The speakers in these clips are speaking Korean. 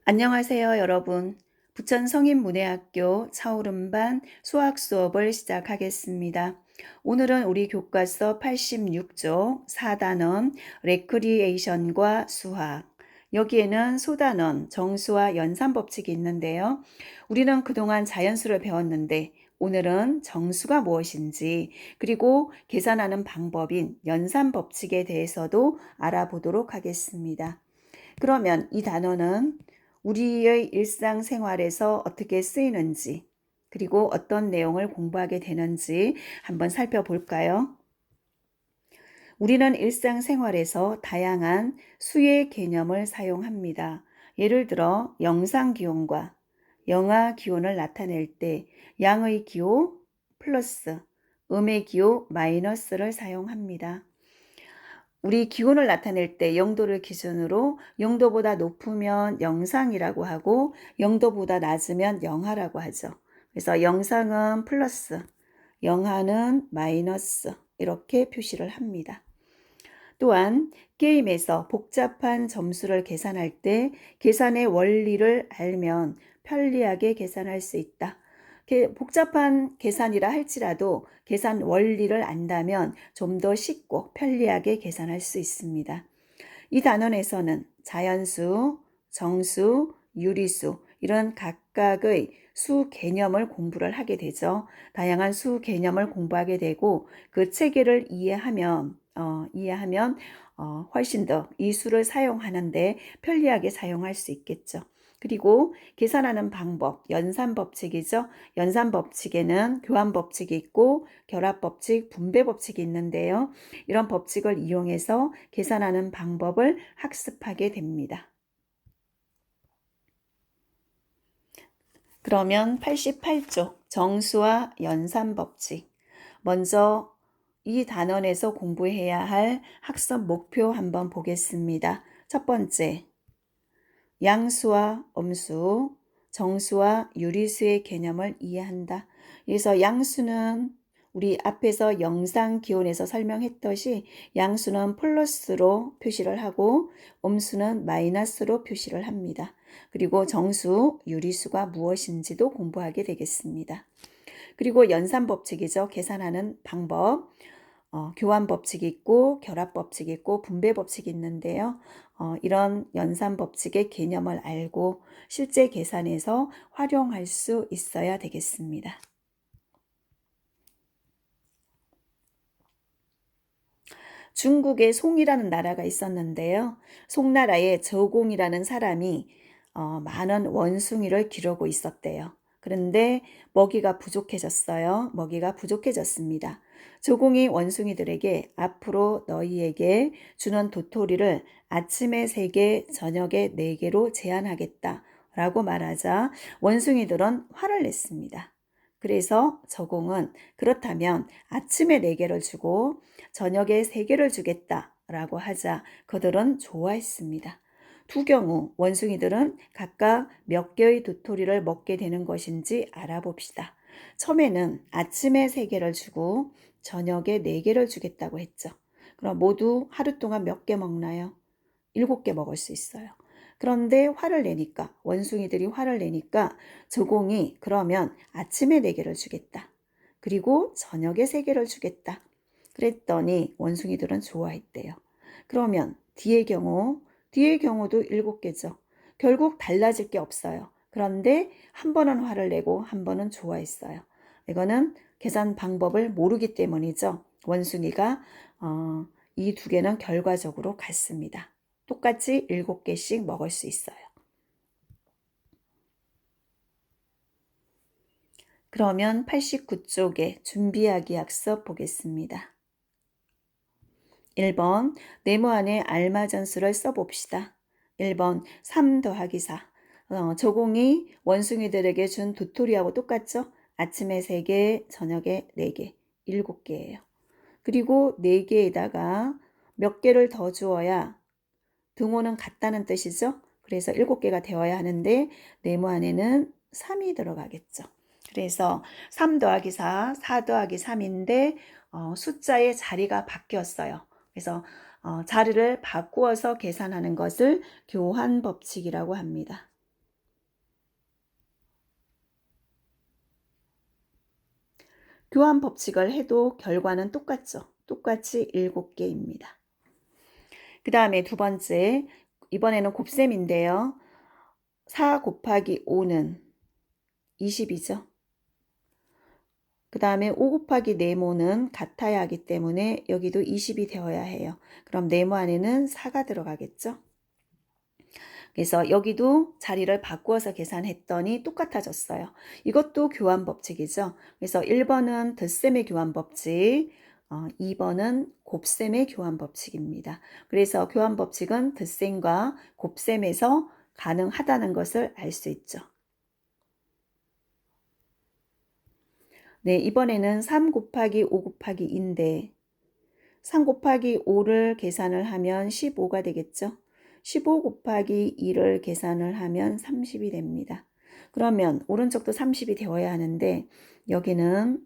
안녕하세요, 여러분. 부천 성인문예학교 차오름반 수학 수업을 시작하겠습니다. 오늘은 우리 교과서 86쪽 4단원 레크리에이션과 수학. 여기에는 소단원, 정수와 연산법칙이 있는데요. 우리는 그동안 자연수를 배웠는데 오늘은 정수가 무엇인지 그리고 계산하는 방법인 연산법칙에 대해서도 알아보도록 하겠습니다. 그러면 이 단어는 우리의 일상생활에서 어떻게 쓰이는지, 그리고 어떤 내용을 공부하게 되는지 한번 살펴볼까요? 우리는 일상생활에서 다양한 수의 개념을 사용합니다. 예를 들어 영상 기호과 영하 기온을 나타낼 때 양의 기호 플러스 음의 기호 마이너스를 사용합니다. 우리 기온을 나타낼 때 0도를 기준으로 0도보다 높으면 영상이라고 하고 0도보다 낮으면 영하라고 하죠. 그래서 영상은 플러스, 영하는 마이너스 이렇게 표시를 합니다. 또한 게임에서 복잡한 점수를 계산할 때 계산의 원리를 알면 편리하게 계산할 수 있다. 복잡한 계산이라 할지라도 계산 원리를 안다면 좀 더 쉽고 편리하게 계산할 수 있습니다. 이 단원에서는 자연수, 정수, 유리수 이런 각각의 수 개념을 공부를 하게 되죠. 다양한 수 개념을 공부하게 되고 그 체계를 이해하면 훨씬 더 이 수를 사용하는데 편리하게 사용할 수 있겠죠. 그리고 계산하는 방법, 연산법칙이죠. 연산법칙에는 교환법칙이 있고 결합법칙, 분배법칙이 있는데요. 이런 법칙을 이용해서 계산하는 방법을 학습하게 됩니다. 그러면 88쪽 정수와 연산법칙. 먼저 이 단원에서 공부해야 할 학습 목표 한번 보겠습니다. 첫 번째, 양수와 음수, 정수와 유리수의 개념을 이해한다. 그래서 양수는 우리 앞에서 영상 기온에서 설명했듯이 양수는 플러스로 표시를 하고 음수는 마이너스로 표시를 합니다. 그리고 정수, 유리수가 무엇인지도 공부하게 되겠습니다. 그리고 연산법칙이죠. 계산하는 방법. 교환법칙이 있고 결합법칙이 있고 분배법칙이 있는데요. 이런 연산법칙의 개념을 알고 실제 계산에서 활용할 수 있어야 되겠습니다. 중국에 송이라는 나라가 있었는데요. 송나라에 저공이라는 사람이 많은 원숭이를 기르고 있었대요. 그런데 먹이가 부족해졌어요. 먹이가 부족해졌습니다. 조공이 원숭이들에게 앞으로 너희에게 주는 도토리를 아침에 3개, 저녁에 4개로 제한하겠다 라고 말하자 원숭이들은 화를 냈습니다. 그래서 저공은 그렇다면 아침에 4개를 주고 저녁에 3개를 주겠다 라고 하자 그들은 좋아했습니다. 두 경우 원숭이들은 각각 몇 개의 도토리를 먹게 되는 것인지 알아봅시다. 처음에는 아침에 3개를 주고 저녁에 4개를 주겠다고 했죠. 그럼 모두 하루 동안 몇 개 먹나요? 7개 먹을 수 있어요. 그런데 원숭이들이 화를 내니까 조공이 그러면 아침에 4개를 주겠다. 그리고 저녁에 3개를 주겠다. 그랬더니 원숭이들은 좋아했대요. 그러면 뒤의 경우도 7개죠. 결국 달라질 게 없어요. 그런데 한 번은 화를 내고 한 번은 좋아했어요. 이거는 계산 방법을 모르기 때문이죠. 원숭이가 이 2개는 결과적으로 같습니다. 똑같이 7개씩 먹을 수 있어요. 그러면 89쪽에 준비하기 학습 보겠습니다. 1번 네모안에 알맞은수를 써봅시다. 1번 3 더하기 4. 조공이 원숭이들에게 준 도토리하고 똑같죠? 아침에 3개, 저녁에 4개, 7개예요. 그리고 4개에다가 몇 개를 더 주어야 등호는 같다는 뜻이죠. 그래서 7개가 되어야 하는데 네모안에는 3이 들어가겠죠. 그래서 3 더하기 4, 4 더하기 3인데 숫자의 자리가 바뀌었어요. 그래서 자리를 바꾸어서 계산하는 것을 교환법칙이라고 합니다. 교환 법칙을 해도 결과는 똑같죠. 똑같이 7개입니다. 그 다음에 두 번째, 이번에는 곱셈인데요. 4 곱하기 5는 20이죠. 그 다음에 5 곱하기 네모는 같아야 하기 때문에 여기도 20이 되어야 해요. 그럼 네모 안에는 4가 들어가겠죠. 그래서 여기도 자리를 바꾸어서 계산했더니 똑같아졌어요. 이것도 교환 법칙이죠. 그래서 1번은 덧셈의 교환 법칙, 2번은 곱셈의 교환 법칙입니다. 그래서 교환 법칙은 덧셈과 곱셈에서 가능하다는 것을 알 수 있죠. 네, 이번에는 3 곱하기 5 곱하기 2인데 3 곱하기 5를 계산을 하면 15가 되겠죠. 15 곱하기 2를 계산을 하면 30이 됩니다. 그러면 오른쪽도 30이 되어야 하는데 여기는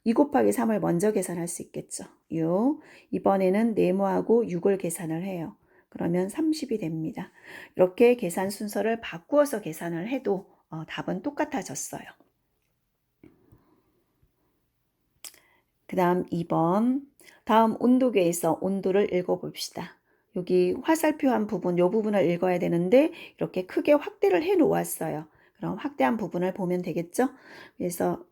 2 곱하기 3을 먼저 계산할 수 있겠죠. 6. 이번에는 네모하고 6을 계산을 해요. 그러면 30이 됩니다. 이렇게 계산 순서를 바꾸어서 계산을 해도 답은 똑같아졌어요. 그 다음 2번. 다음 온도계에서 온도를 읽어봅시다. 여기 화살표한 부분, 이 부분을 읽어야 되는데 이렇게 크게 확대를 해 놓았어요. 그럼 확대한 부분을 보면 되겠죠? 그래서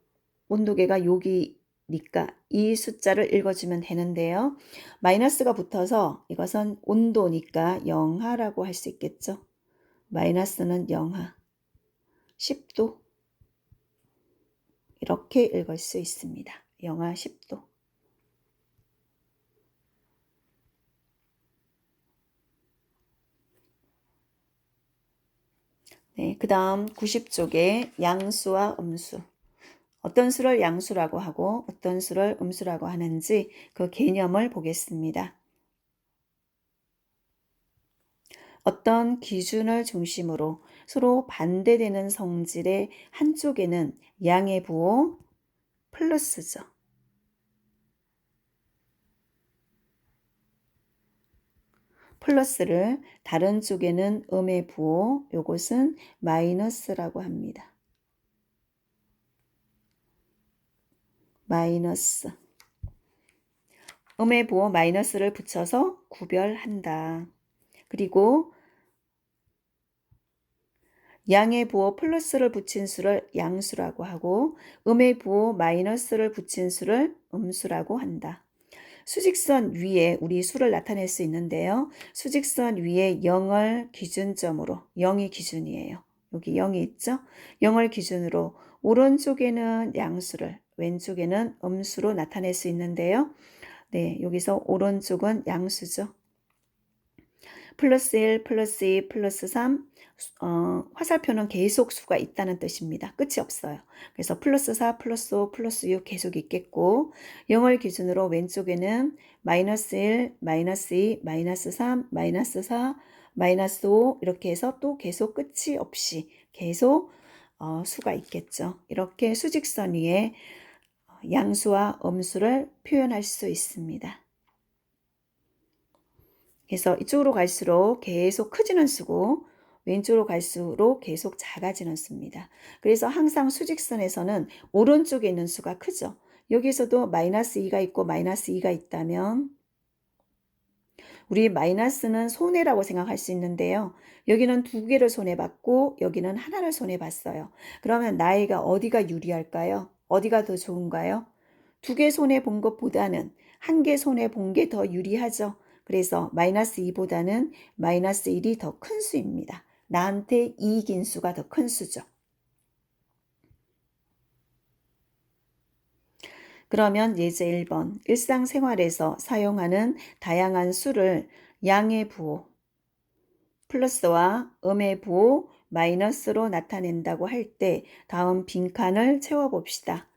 온도계가 여기니까 이 숫자를 읽어주면 되는데요. 마이너스가 붙어서 이것은 온도니까 영하라고 할 수 있겠죠? 마이너스는 영하, 10도 이렇게 읽을 수 있습니다. 영하 10도. 네, 그 다음 90쪽에 양수와 음수. 어떤 수를 양수라고 하고 어떤 수를 음수라고 하는지 그 개념을 보겠습니다. 어떤 기준을 중심으로 서로 반대되는 성질의 한쪽에는 양의 부호 플러스죠. 플러스를 다른 쪽에는 음의 부호, 요것은 마이너스라고 합니다. 마이너스. 음의 부호 마이너스를 붙여서 구별한다. 그리고 양의 부호 플러스를 붙인 수를 양수라고 하고 음의 부호 마이너스를 붙인 수를 음수라고 한다. 수직선 위에 우리 수를 나타낼 수 있는데요. 수직선 위에 0을 기준점으로, 0이 기준이에요. 여기 0이 있죠? 0을 기준으로 오른쪽에는 양수를, 왼쪽에는 음수로 나타낼 수 있는데요. 네, 여기서 오른쪽은 양수죠. 플러스 1, 플러스 2, 플러스 3, 화살표는 계속 수가 있다는 뜻입니다. 끝이 없어요. 그래서 플러스 4, 플러스 5, 플러스 6 계속 있겠고 0을 기준으로 왼쪽에는 마이너스 1, 마이너스 2, 마이너스 3, 마이너스 4, 마이너스 5 이렇게 해서 또 계속 끝이 없이 계속 수가 있겠죠. 이렇게 수직선 위에 양수와 음수를 표현할 수 있습니다. 그래서 이쪽으로 갈수록 계속 커지는 수고 왼쪽으로 갈수록 계속 작아지는 수입니다. 그래서 항상 수직선에서는 오른쪽에 있는 수가 크죠. 여기서도 마이너스 2가 있고 마이너스 2가 있다면 우리 마이너스는 손해라고 생각할 수 있는데요. 여기는 2개를 손해봤고 여기는 하나를 손해봤어요. 그러면 나이가 어디가 유리할까요? 어디가 더 좋은가요? 2개 손해본 것보다는 1개 손해본 게 더 유리하죠. 그래서 마이너스 2보다는 마이너스 1이 더 큰 수입니다. 나한테 이익인 수가 더 큰 수죠. 그러면 예제 1번 일상생활에서 사용하는 다양한 수를 양의 부호 플러스와 음의 부호 마이너스로 나타낸다고 할 때 다음 빈칸을 채워봅시다.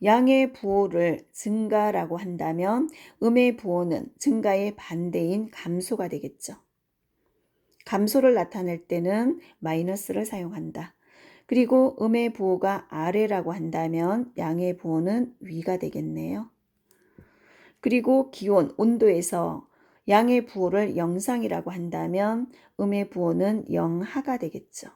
양의 부호를 증가라고 한다면 음의 부호는 증가의 반대인 감소가 되겠죠. 감소를 나타낼 때는 마이너스를 사용한다. 그리고 음의 부호가 아래라고 한다면 양의 부호는 위가 되겠네요. 그리고 기온, 온도에서 양의 부호를 영상이라고 한다면 음의 부호는 영하가 되겠죠.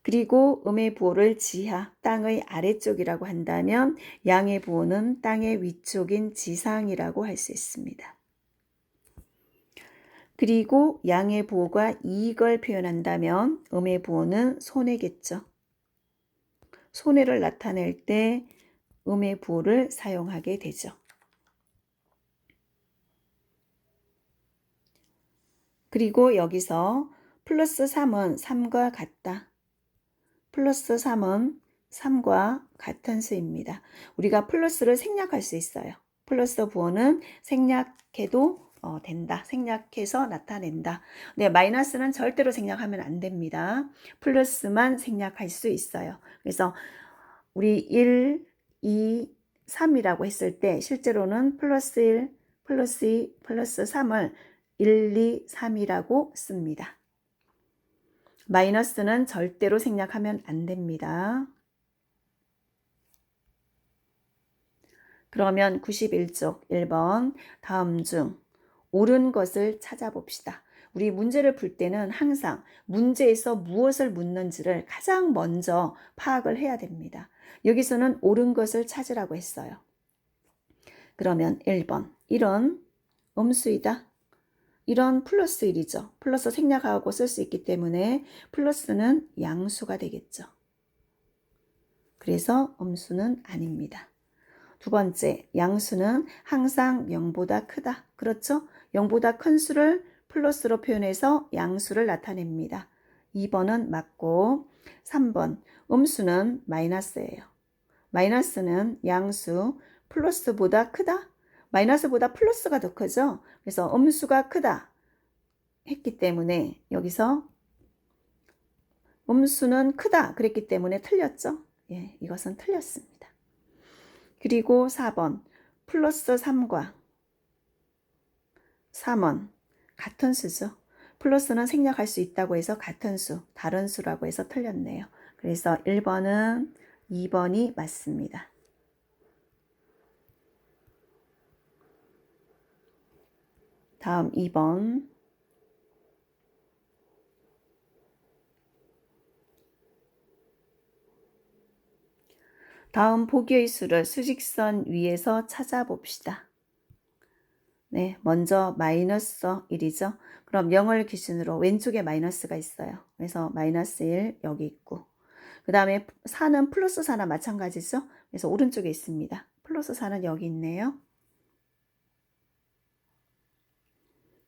그리고 음의 부호를 지하, 땅의 아래쪽이라고 한다면 양의 부호는 땅의 위쪽인 지상이라고 할 수 있습니다. 그리고 양의 부호가 이익을 표현한다면 음의 부호는 손해겠죠. 손해를 나타낼 때 음의 부호를 사용하게 되죠. 그리고 여기서 플러스 3은 3과 같다. 플러스 3은 3과 같은 수입니다. 우리가 플러스를 생략할 수 있어요. 플러스 부호는 생략해도 된다. 생략해서 나타낸다. 네, 마이너스는 절대로 생략하면 안 됩니다. 플러스만 생략할 수 있어요. 그래서 우리 1, 2, 3이라고 했을 때 실제로는 플러스 1, 플러스 2, 플러스 3을 1, 2, 3이라고 씁니다. 마이너스는 절대로 생략하면 안 됩니다. 그러면 91쪽 1번 다음 중 옳은 것을 찾아봅시다. 우리 문제를 풀 때는 항상 문제에서 무엇을 묻는지를 가장 먼저 파악을 해야 됩니다. 여기서는 옳은 것을 찾으라고 했어요. 그러면 1번 이런 음수이다. 이런 플러스 1이죠. 플러스 생략하고 쓸 수 있기 때문에 플러스는 양수가 되겠죠. 그래서 음수는 아닙니다. 두 번째, 양수는 항상 0보다 크다. 그렇죠? 0보다 큰 수를 플러스로 표현해서 양수를 나타냅니다. 2번은 맞고 3번, 음수는 마이너스예요. 마이너스는 양수, 플러스보다 크다? 마이너스보다 플러스가 더 크죠? 그래서 음수가 크다 했기 때문에 여기서 음수는 크다 그랬기 때문에 틀렸죠? 예, 이것은 틀렸습니다. 그리고 4번 플러스 3과 3은 같은 수죠. 플러스는 생략할 수 있다고 해서 같은 수, 다른 수라고 해서 틀렸네요. 그래서 1번은 2번이 맞습니다. 다음 2번. 다음 보기의 수를 수직선 위에서 찾아봅시다. 네, 먼저 마이너스 1이죠. 그럼 0을 기준으로 왼쪽에 마이너스가 있어요. 그래서 마이너스 1 여기 있고 그 다음에 4는 플러스 4나 마찬가지죠. 그래서 오른쪽에 있습니다. 플러스 4는 여기 있네요.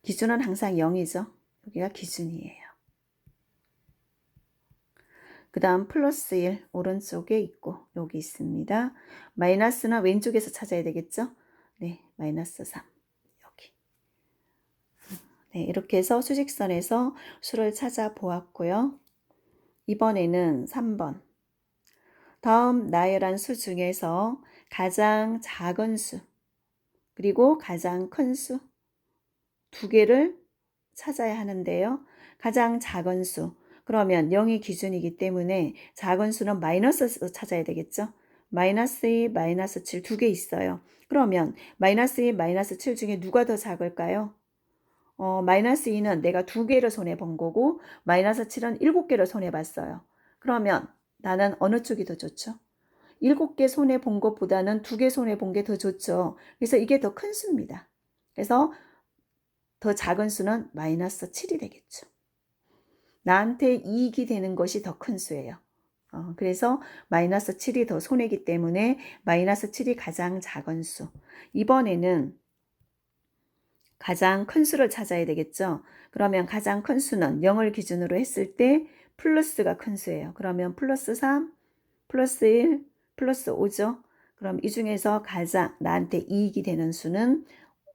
기준은 항상 0이죠. 여기가 기준이에요. 그 다음 플러스 1 오른쪽에 있고 여기 있습니다. 마이너스는 왼쪽에서 찾아야 되겠죠. 네, 마이너스 3 여기. 네, 이렇게 해서 수직선에서 수를 찾아보았고요. 이번에는 3번. 다음 나열한 수 중에서 가장 작은 수 그리고 가장 큰 수 두 개를 찾아야 하는데요. 가장 작은 수 그러면 0이 기준이기 때문에 작은 수는 마이너스로 찾아야 되겠죠. 마이너스 2, 마이너스 7 두 개 있어요. 그러면 마이너스 2, 마이너스 7 중에 누가 더 작을까요? 마이너스 2는 내가 두 개를 손해본 거고 마이너스 7은 7개를 손해봤어요. 그러면 나는 어느 쪽이 더 좋죠? 7개 손해본 것보다는 2개 손해본 게 더 좋죠. 그래서 이게 더 큰 수입니다. 그래서 더 작은 수는 마이너스 7이 되겠죠. 나한테 이익이 되는 것이 더 큰 수예요. 그래서 마이너스 7이 더 손해이기 때문에 마이너스 7이 가장 작은 수. 이번에는 가장 큰 수를 찾아야 되겠죠. 그러면 가장 큰 수는 0을 기준으로 했을 때 플러스가 큰 수예요. 그러면 플러스 3, 플러스 1, 플러스 5죠. 그럼 이 중에서 가장 나한테 이익이 되는 수는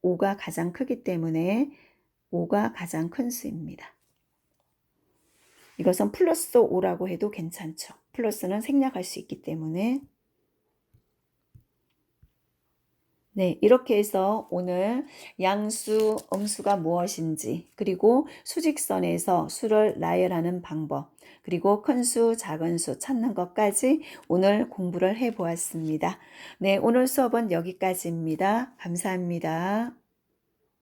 5가 가장 크기 때문에 5가 가장 큰 수입니다. 이것은 플러스 5라고 해도 괜찮죠. 플러스는 생략할 수 있기 때문에. 네, 이렇게 해서 오늘 양수, 음수가 무엇인지, 그리고 수직선에서 수를 나열하는 방법, 그리고 큰 수, 작은 수 찾는 것까지 오늘 공부를 해 보았습니다. 네, 오늘 수업은 여기까지입니다. 감사합니다.